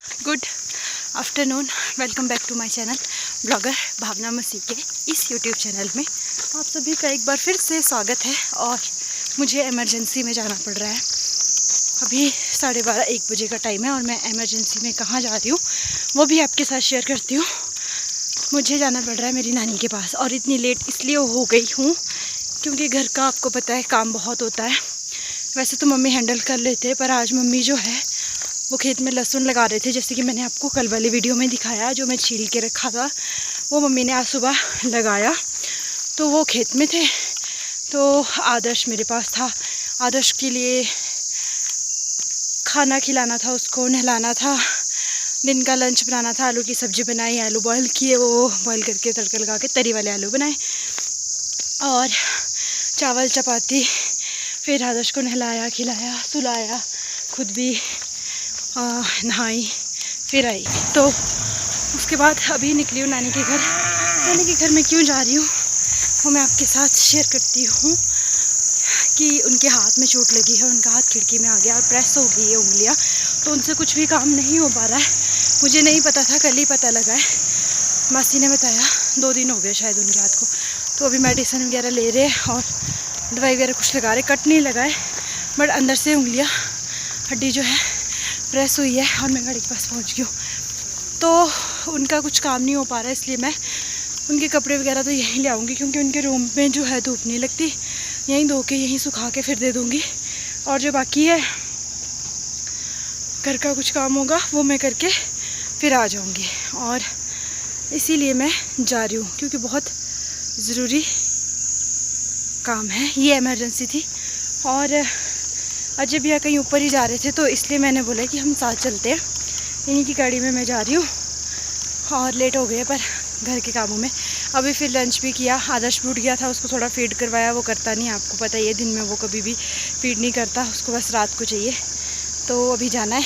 Good afternoon, welcome back to my channel blogger Bhavna Masih के इस YouTube channel में आप सभी का एक बार फिर से स्वागत है। और मुझे इमरजेंसी में जाना पड़ रहा है। अभी 12:30-1 बजे का टाइम है और मैं इमरजेंसी में कहाँ जा रही हूँ वो भी आपके साथ शेयर करती हूँ। मुझे जाना पड़ रहा है मेरी नानी के पास, और इतनी लेट इसलिए हो गई हूँ क्योंकि घर का आपको पता है काम बहुत होता है। वैसे तो मम्मी हैंडल कर लेते हैं, पर आज मम्मी जो है वो खेत में लहसुन लगा रहे थे, जैसे कि मैंने आपको कल वाली वीडियो में दिखाया, जो मैं छील के रखा था वो मम्मी ने आज सुबह लगाया। तो वो खेत में थे, तो आदर्श मेरे पास था। आदर्श के लिए खाना खिलाना था, उसको नहलाना था, दिन का लंच बनाना था। आलू की सब्ज़ी बनाई, आलू बॉयल किए, वो बॉयल करके तड़का लगा के तरी वाले आलू बनाए, और चावल चपाती। फिर आदर्श को नहलाया, खिलाया, सुलाया, खुद भी नहाई, फिर आई। तो उसके बाद अभी निकली हूँ नानी के घर। नानी के घर में क्यों जा रही हूँ वो मैं आपके साथ शेयर करती हूँ कि उनके हाथ में चोट लगी है, उनका हाथ खिड़की में आ गया और प्रेस हो गई है उंगलियाँ, तो उनसे कुछ भी काम नहीं हो पा रहा है। मुझे नहीं पता था, कल ही पता लगा है, मासी ने बताया। 2 दिन हो गए शायद उनके हाथ को। तो अभी मेडिसिन वगैरह ले रहे हैं और दवाई वगैरह कुछ लगा रहे, कट नहीं लगाए, बट अंदर से उंगलियाँ, हड्डी जो है प्रेस हुई है। और मैं गाड़ी के पास पहुंच गई हूँ, तो उनका कुछ काम नहीं हो पा रहा है, इसलिए मैं उनके कपड़े वगैरह तो यहीं ले आऊँगी, क्योंकि उनके रूम में जो है धूप नहीं लगती। यहीं धो के यहीं सुखा के फिर दे दूँगी, और जो बाकी है घर का कुछ काम होगा वो मैं करके फिर आ जाऊँगी। और इसीलिए मैं जा रही हूँ क्योंकि बहुत ज़रूरी काम है, ये इमरजेंसी थी। और अजय भैया कहीं ऊपर ही जा रहे थे, तो इसलिए मैंने बोला कि हम साथ चलते हैं। इन्हीं की गाड़ी में मैं जा रही हूँ, और लेट हो गए पर घर के कामों में। अभी फिर लंच भी किया। आदर्श टूट गया था, उसको थोड़ा फीड करवाया, वो करता नहीं, आपको पता ही है, दिन में वो कभी भी फीड नहीं करता, उसको बस रात को चाहिए। तो अभी जाना है।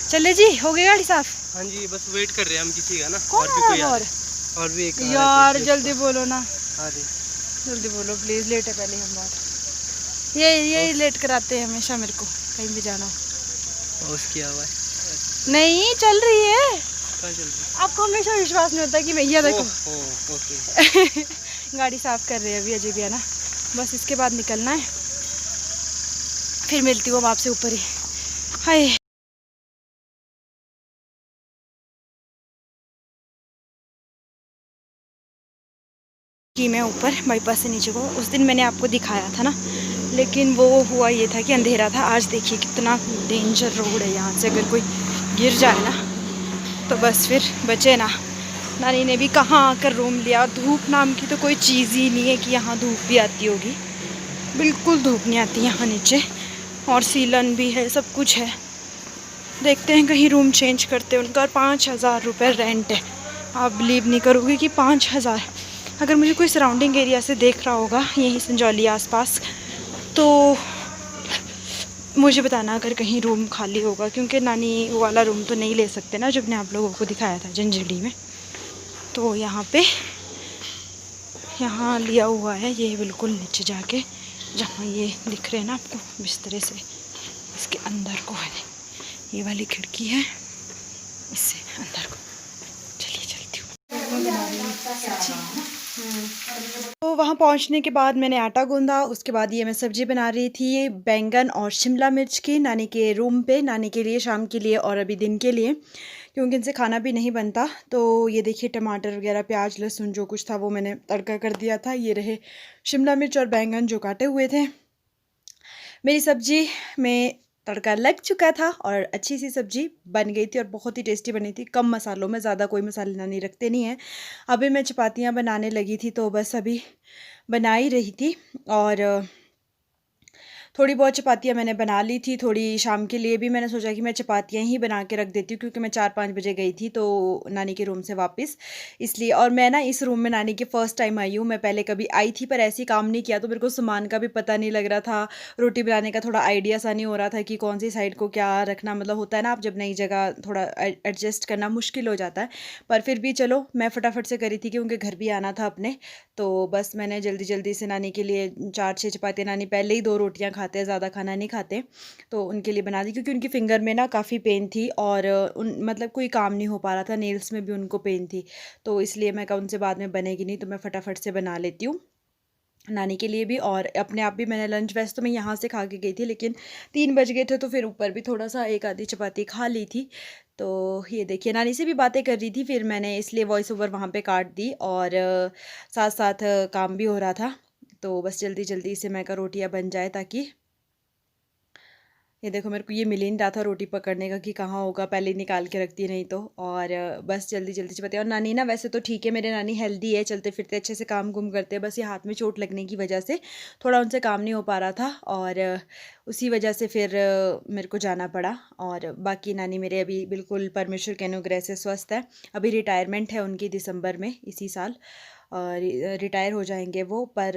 चले जी, हो गई गाड़ी साफ? हाँ जी, बस वेट कर रहे हैं हम किसी का ना। कौन और भी कोई और भी एक यार जल्दी बोलो ना, अरे जल्दी बोलो प्लीज़, लेट है पहले हम बात। ये लेट कराते हैं हमेशा मेरे को, कहीं भी जाना हो। उसकी आवाज़ नहीं चल रही है, कहाँ चल रही आपको हमेशा विश्वास नहीं होता कि मैं ये देखो। ओके। गाड़ी साफ कर रहे हैं अभी अजय भैया ना, बस इसके बाद निकलना है, फिर मिलती हूँ आपसे ऊपर ही। हाय, कि मैं ऊपर बाईपास से नीचे को उस दिन मैंने आपको दिखाया था ना, लेकिन वो हुआ ये था कि अंधेरा था। आज देखिए कितना डेंजर रोड है, यहाँ से अगर कोई गिर जाए ना तो बस फिर बचे ना। नानी ने भी कहाँ आकर रूम लिया। धूप नाम की तो कोई चीज़ ही नहीं है कि यहाँ धूप भी आती होगी, बिल्कुल धूप नहीं आती यहाँ नीचे, और सीलन भी है, सब कुछ है। देखते हैं कहीं रूम चेंज करते हैं उनका। और 5,000 रुपये रेंट है। आप बिलीव नहीं करोगे कि 5,000। अगर मुझे कोई सराउंडिंग एरिया से देख रहा होगा यहीं संजौली आसपास, तो मुझे बताना अगर कहीं रूम खाली होगा, क्योंकि नानी वो वाला रूम तो नहीं ले सकते ना, जब ने आप लोगों को दिखाया था जंजीडी में। तो यहाँ पे यहाँ लिया हुआ है ये बिल्कुल नीचे जाके, जहाँ ये दिख रहे हैं ना आपको बिस्तरे से, इसके अंदर को है, ये वाली खिड़की है, इससे अंदर को। चलिए चलती हूँ। तो वहाँ पहुँचने के बाद मैंने आटा गूंदा, उसके बाद ये मैं सब्ज़ी बना रही थी बैंगन और शिमला मिर्च की, नानी के रूम पे, नानी के लिए, शाम के लिए और अभी दिन के लिए, क्योंकि इनसे खाना भी नहीं बनता। तो ये देखिए टमाटर वगैरह, प्याज, लहसुन जो कुछ था वो मैंने तड़का कर दिया था। ये रहे शिमला मिर्च और बैंगन जो काटे हुए थे। मेरी सब्ज़ी में तड़का लग चुका था और अच्छी सी सब्ज़ी बन गई थी और बहुत ही टेस्टी बनी थी, कम मसालों में, ज़्यादा कोई मसाले नहीं रखते नहीं हैं। अभी मैं चपातियाँ बनाने लगी थी, तो बस अभी बना ही रही थी, और थोड़ी बहुत चपातियाँ मैंने बना ली थी। थोड़ी शाम के लिए भी मैंने सोचा कि मैं चपातियाँ ही बना के रख देती हूँ, क्योंकि मैं 4-5 बजे गई थी तो नानी के रूम से वापस, इसलिए। और मैं ना इस रूम में नानी के फ़र्स्ट टाइम आई हूँ। मैं पहले कभी आई थी पर ऐसे काम नहीं किया, तो मेरे को सामान का भी पता नहीं लग रहा था, रोटी बनाने का थोड़ा आइडिया सा नहीं हो रहा था कि कौन सी साइड को क्या रखना, मतलब होता है ना, आप जब नई जगह थोड़ा एडजस्ट करना मुश्किल हो जाता है। पर फिर भी चलो मैं फटाफट से करी थी क्योंकि घर भी आना था अपने। तो बस मैंने जल्दी जल्दी से नानी के लिए 4-6 चपातियाँ, नानी पहले ही 2 रोटियाँ खा खाते हैं, ज़्यादा खाना नहीं खाते, तो उनके लिए बना दी क्योंकि उनकी फ़िंगर में ना काफ़ी पेन थी और मतलब कोई काम नहीं हो पा रहा था, नेल्स में भी उनको पेन थी, तो इसलिए मैं कहा उनसे बाद में बनेगी नहीं तो मैं फटाफट से बना लेती हूँ नानी के लिए भी और अपने आप भी। मैंने लंच वैसे तो मैं यहाँ से खा के गई थी, लेकिन 3 बज गए थे तो फिर ऊपर भी थोड़ा सा एक आधी चपाती खा ली थी। तो ये देखिए नानी से भी बातें कर रही थी, फिर मैंने इसलिए वॉइस ओवर वहाँ पे काट दी और साथ साथ काम भी हो रहा था, तो बस जल्दी जल्दी से मैं कहा रोटियाँ बन जाए ताकि ये देखो मेरे को ये मिल ही नहीं रहा था रोटी पकड़ने का कि कहाँ होगा, पहले ही निकाल के रखती नहीं तो। और बस जल्दी जल्दी चपाती। और नानी ना वैसे तो ठीक है, मेरे नानी हेल्दी है, चलते फिरते अच्छे से काम गुम करते हैं, बस ये हाथ में चोट लगने की वजह से थोड़ा उनसे काम नहीं हो पा रहा था और उसी वजह से फिर मेरे को जाना पड़ा। और बाकी नानी मेरे अभी बिल्कुल परमेश्वर के अनुग्रह से स्वस्थ है। अभी रिटायरमेंट है उनकी दिसंबर में इसी साल रिटायर हो जाएंगे वो, पर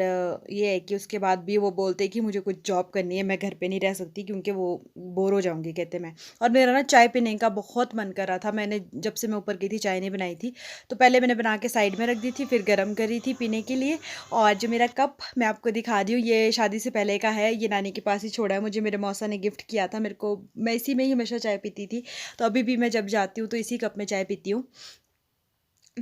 ये है कि उसके बाद भी वो बोलते हैं कि मुझे कुछ जॉब करनी है, मैं घर पे नहीं रह सकती क्योंकि वो बोर हो जाऊंगी कहते मैं। और मेरा ना चाय पीने का बहुत मन कर रहा था, मैंने जब से मैं ऊपर गई थी चाय नहीं बनाई थी, तो पहले मैंने बना के साइड में रख दी थी, फिर गर्म करी थी पीने के लिए। और जो मेरा कप मैं आपको दिखा दी हूँ, ये शादी से पहले का है, ये नानी के पास ही छोड़ा है मुझे, मेरे मौसा ने गिफ्ट किया था मेरे को, मैं इसी में ही हमेशा चाय पीती थी, तो अभी भी मैं जब जाती हूँ तो इसी कप में चाय पीती हूँ।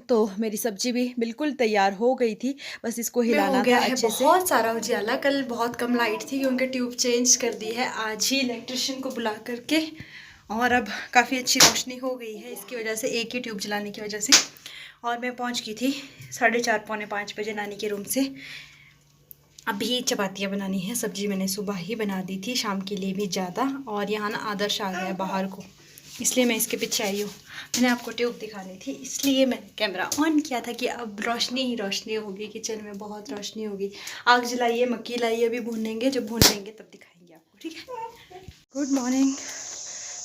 तो मेरी सब्जी भी बिल्कुल तैयार हो गई थी, बस इसको हिलाना था अच्छे से। बहुत सारा उजाला, कल बहुत कम लाइट थी क्योंकि ट्यूब चेंज कर दी है आज ही इलेक्ट्रिशियन को बुला करके, और अब काफ़ी अच्छी रोशनी हो गई है इसकी वजह से, एक ही ट्यूब जलाने की वजह से। और मैं पहुंच गई थी 4:30 पौने 5 बजे नानी के रूम से। अभी चपातियाँ बनानी है, सब्जी मैंने सुबह ही बना दी थी, शाम के लिए भी ज़्यादा। और यहाँ ना आदर्श आ गया है बाहर को, इसलिए मैं इसके पीछे आई हूँ। मैंने आपको ट्यूब दिखानी थी इसलिए मैंने कैमरा ऑन किया था कि अब रोशनी ही रोशनी होगी, किचन में बहुत रोशनी होगी। आग जलाइए, मक्की लाइए, अभी भूनेंगे, जब भून लेंगे तब दिखाएंगे आपको, ठीक है। Good morning,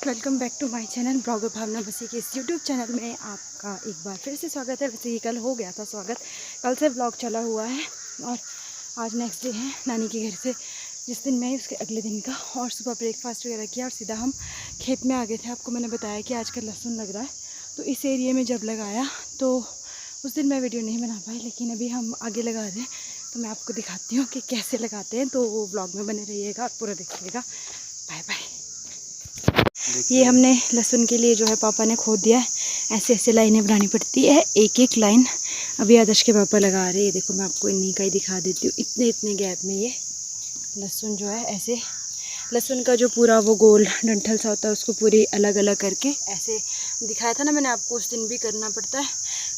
welcome back to my channel blogger Bhavna Basi के इस यूट्यूब चैनल में आपका एक बार फिर से स्वागत है। वैसे ही कल हो गया था स्वागत, कल से ब्लॉग चला हुआ है और आज नेक्स्ट डे है नानी के घर से, जिस दिन मैं उसके अगले दिन का। और सुबह ब्रेकफास्ट वगैरह किया और सीधा हम खेत में आ गए थे। आपको मैंने बताया कि आजकल लहसुन लग रहा है, तो इस एरिया में जब लगाया तो उस दिन मैं वीडियो नहीं बना पाई, लेकिन अभी हम आगे लगा रहे हैं तो मैं आपको दिखाती हूँ कि कैसे लगाते हैं। तो वो ब्लॉग में बने रहिएगा और पूरा देखिएगा। Bye bye. ये हमने लहसुन के लिए जो है पापा ने खोद दिया है, ऐसे ऐसे लाइनें बनानी पड़ती है, एक एक लाइन। अभी आदर्श के पापा लगा रहे हैं, देखो मैं आपको इन्हीं का ही दिखा देती हूँ। इतने इतने गैप में ये लहसुन जो है ऐसे, लहसुन का जो पूरा वो गोल डंठल सा होता है उसको पूरी अलग अलग करके ऐसे दिखाया था ना मैंने आपको, उस दिन भी करना पड़ता है।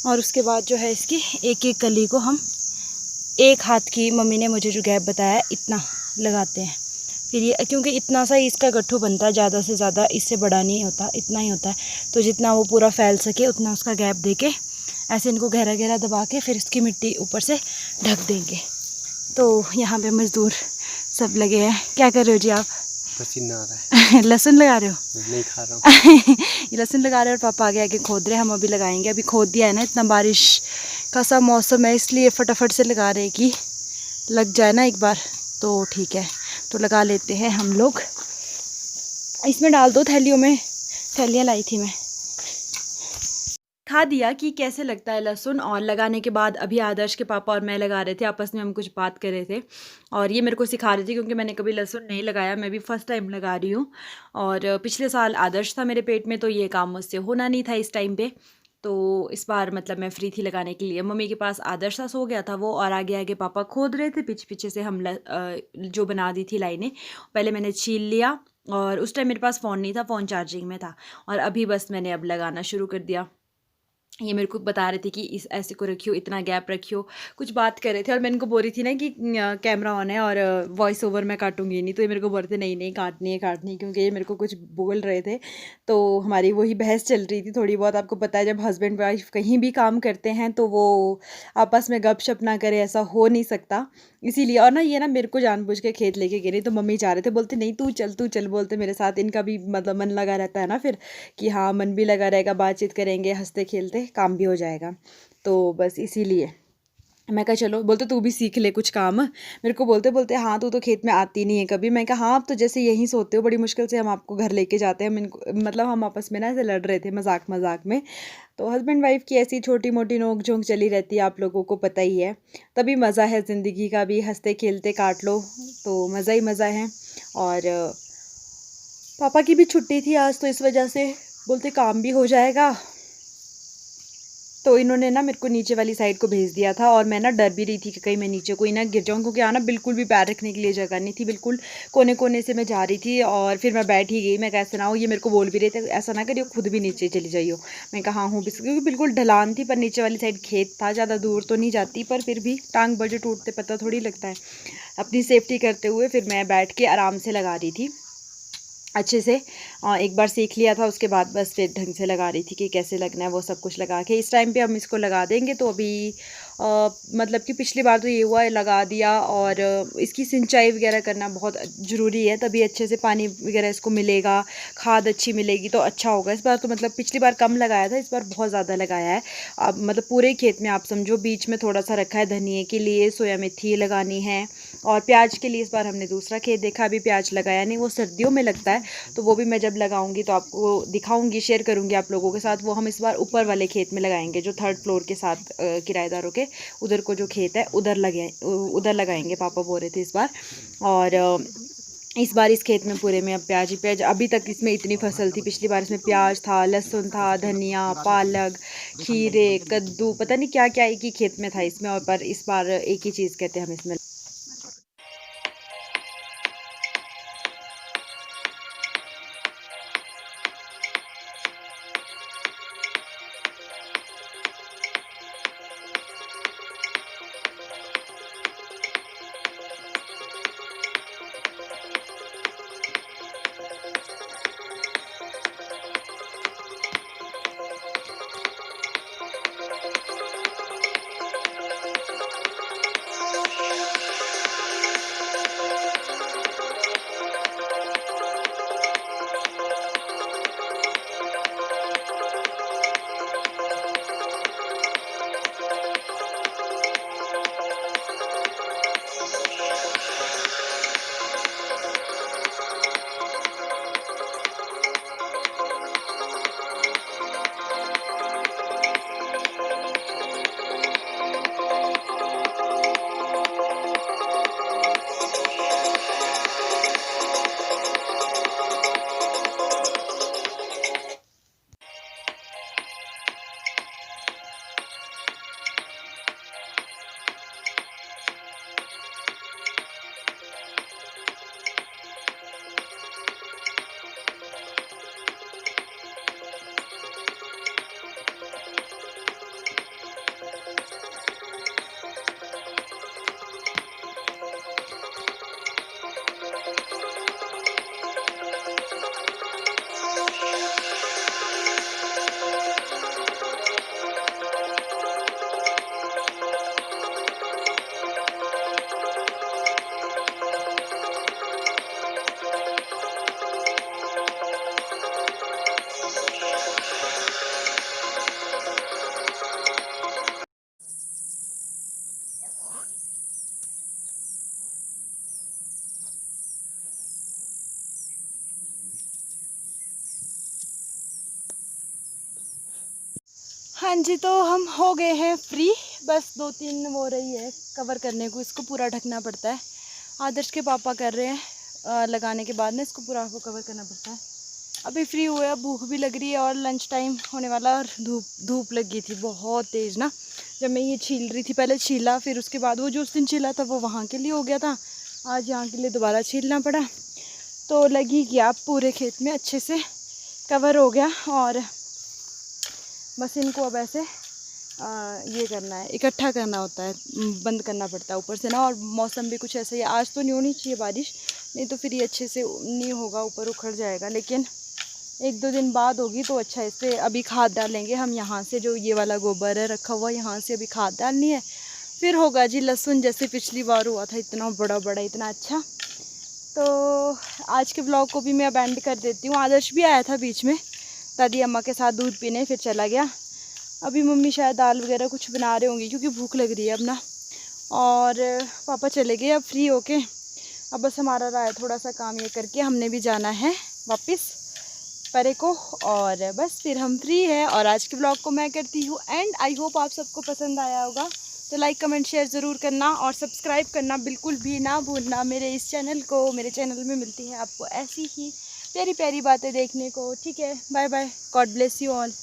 और उसके बाद जो है इसकी एक एक कली को हम एक हाथ की, मम्मी ने मुझे जो गैप बताया इतना लगाते हैं। फिर ये क्योंकि इतना सा ही इसका गट्ठू बनता है, ज़्यादा से ज़्यादा इससे बड़ा नहीं होता, इतना ही होता है, तो जितना वो पूरा फैल सके उतना उसका गैप दे के ऐसे इनको गहरा गहरा दबा के फिर इसकी मिट्टी ऊपर से ढक देंगे। तो यहाँ पे मज़दूर सब लगे हैं। क्या कर रहे हो जी आप? पसीना आ रहा है। लहसुन लगा रहे हो? नहीं खा रहा हूँ। ये लहसुन लगा रहे हैं और पापा आगे आगे खोद रहे हैं, हम अभी लगाएंगे। अभी खोद दिया है ना, इतना बारिश का सा मौसम है इसलिए फटाफट से लगा रहे कि लग जाए ना एक बार तो ठीक है। तो लगा लेते हैं हम लोग। इसमें डाल दो थैलियों में, थैलियाँ लाई थी मैं। दिखा दिया कि कैसे लगता है लहसुन। और लगाने के बाद अभी आदर्श के पापा और मैं लगा रहे थे, आपस में हम कुछ बात कर रहे थे और ये मेरे को सिखा रही थी क्योंकि मैंने कभी लहसुन नहीं लगाया, मैं भी फर्स्ट टाइम लगा रही हूँ। और पिछले साल आदर्श था मेरे पेट में तो ये काम मुझसे होना नहीं था इस टाइम पे, तो इस बार मतलब मैं फ्री थी लगाने के लिए। मम्मी के पास आदर्श सा सो गया था वो, और आगे आगे पापा खोद रहे थे, पीछे पीछे से हम जो बना दी थी लाइनें पहले मैंने छील लिया। और उस टाइम मेरे पास फ़ोन नहीं था, फ़ोन चार्जिंग में था, और अभी बस मैंने अब लगाना शुरू कर दिया। ये मेरे को बता रहे थे कि इस ऐसे को रखियो, इतना गैप रखियो, कुछ बात कर रहे थे। और मैं इनको बोल रही थी ना कि कैमरा ऑन है और वॉइस ओवर मैं काटूंगी नहीं, तो ये मेरे को बोल रहे थे नहीं नहीं काटनी है काटनी है, क्योंकि ये मेरे को कुछ बोल रहे थे। तो हमारी वही बहस चल रही थी थोड़ी बहुत। आपको पता है जब हस्बैंड वाइफ कहीं भी काम करते हैं तो वो आपस में गपशप ना करे, ऐसा हो नहीं सकता, इसीलिए। और ना ये ना मेरे को जानबूझ के खेत लेके गए, नहीं तो मम्मी चाह रहे थे, बोलते नहीं तू चल बोलते मेरे साथ। इनका भी मतलब मन लगा रहता है ना फिर, कि हाँ मन भी लगा रहेगा, बातचीत करेंगे, हंसते खेलते काम भी हो जाएगा, तो बस इसीलिए मैं कहा चलो। बोलते तू भी सीख ले कुछ काम, मेरे को बोलते बोलते हाँ तू तो खेत में आती नहीं है कभी। मैं कहा हाँ, आप तो जैसे यहीं सोते हो, बड़ी मुश्किल से हम आपको घर लेके जाते हैं। हम इनको मतलब हम आपस में ना ऐसे लड़ रहे थे मजाक मजाक में। तो हस्बैंड वाइफ की ऐसी छोटी मोटी नोक झोंक चली रहती है, आप लोगों को पता ही है। तभी मज़ा है ज़िंदगी का भी, हंसते खेलते काट लो तो मज़ा ही मज़ा है। और पापा की भी छुट्टी थी आज, तो इस वजह से बोलते काम भी हो जाएगा। तो इन्होंने ना मेरे को नीचे वाली साइड को भेज दिया था, और मैं ना डर भी रही थी कि कहीं मैं नीचे कोई ना गिर जाऊँ, क्योंकि यहाँ ना बिल्कुल भी पैर रखने के लिए जगह नहीं थी, बिल्कुल कोने कोने से मैं जा रही थी। और फिर मैं बैठ ही गई। मैं कैसे ना हो, ये मेरे को बोल भी रहे थे ऐसा ना करियो, खुद भी नीचे चली जाइयो। मैं कहा हूँ, क्योंकि बिल्कुल ढलान थी, पर नीचे वाली साइड खेत था, ज़्यादा दूर तो नहीं जाती, पर फिर भी टांग बजे टूटते पता थोड़ी लगता है। अपनी सेफ्टी करते हुए फिर मैं बैठ के आराम से लगा रही थी अच्छे से। एक बार सीख लिया था, उसके बाद बस फिर ढंग से लगा रही थी कि कैसे लगना है, वो सब कुछ लगा के इस टाइम पे हम इसको लगा देंगे। तो अभी मतलब कि पिछली बार तो ये हुआ लगा दिया, और इसकी सिंचाई वगैरह करना बहुत ज़रूरी है, तभी अच्छे से पानी वगैरह इसको मिलेगा, खाद अच्छी मिलेगी तो अच्छा होगा। इस बार तो मतलब पिछली बार कम लगाया था, इस बार बहुत ज़्यादा लगाया है। अब मतलब पूरे खेत में आप समझो, बीच में थोड़ा सा रखा है धनिए के लिए, सोया मेथी लगानी है, और प्याज के लिए इस बार हमने दूसरा खेत देखा, अभी प्याज लगाया नहीं, वो सर्दियों में लगता है। तो वो भी मैं जब लगाऊंगी तो आपको दिखाऊंगी, शेयर करूंगी आप लोगों के साथ। वो हम इस बार ऊपर वाले खेत में लगाएंगे, जो 3rd फ्लोर के साथ किराएदारों के उधर को जो खेत है उधर लगाएंगे, पापा बोल रहे थे इस बार। और इस बार इस खेत में पूरे में अब प्याज ही प्याज। अभी तक इसमें इतनी फसल थी, पिछली बार इसमें प्याज था, लहसुन था, धनिया, पालक, खीरे, कद्दू, पता नहीं क्या क्या एक ही खेत में था इसमें। और पर इस बार एक ही चीज़ कहते हैं हम इसमें। हाँ जी, तो हम हो गए हैं फ्री। बस 2-3 हो रही है कवर करने को, इसको पूरा ढकना पड़ता है। आदर्श के पापा कर रहे हैं, लगाने के बाद ना इसको पूरा को कवर करना पड़ता है। अभी फ्री हुए, अब भूख भी लग रही है और लंच टाइम होने वाला। और धूप लगी थी बहुत तेज़ ना, जब मैं ये छील रही थी, पहले छीला, फिर उसके बाद वो जो उस दिन छीला था वो वहाँ के लिए हो गया था, आज यहाँ के लिए दोबारा छीलना पड़ा। तो लगी गया पूरे खेत में अच्छे से कवर हो गया। और बस इनको अब ऐसे ये करना है, इकट्ठा करना होता है, बंद करना पड़ता है ऊपर से ना। और मौसम भी कुछ ऐसा ही, आज तो नहीं होनी चाहिए बारिश, नहीं तो फिर ये अच्छे से नहीं होगा, ऊपर उखड़ जाएगा। लेकिन 1-2 दिन बाद होगी तो अच्छा। इस पर अभी खाद डालेंगे हम, यहाँ से जो ये वाला गोबर है रखा हुआ, यहाँ से अभी खाद डालनी है, फिर होगा जी लहसुन, जैसे पिछली बार हुआ था, इतना बड़ा बड़ा इतना अच्छा। तो आज के ब्लॉग को भी मैं अब एंड कर देती हूँ। आदर्श भी आया था बीच में दादी अम्मा के साथ दूध पीने, फिर चला गया। अभी मम्मी शायद दाल वगैरह कुछ बना रहे होंगी, क्योंकि भूख लग रही है अब ना। और पापा चले गए अब फ्री होके। अब बस हमारा रहा है थोड़ा सा काम, ये करके हमने भी जाना है वापस परे को, और बस फिर हम फ्री है। और आज के ब्लॉग को मैं करती हूँ एंड। आई होप आप सबको पसंद आया होगा। तो लाइक कमेंट शेयर ज़रूर करना और सब्सक्राइब करना बिल्कुल भी ना भूलना मेरे इस चैनल को। मेरे चैनल में मिलती है आपको ऐसी ही प्यारी प्यारी बातें देखने को। ठीक है, bye bye, God bless you all.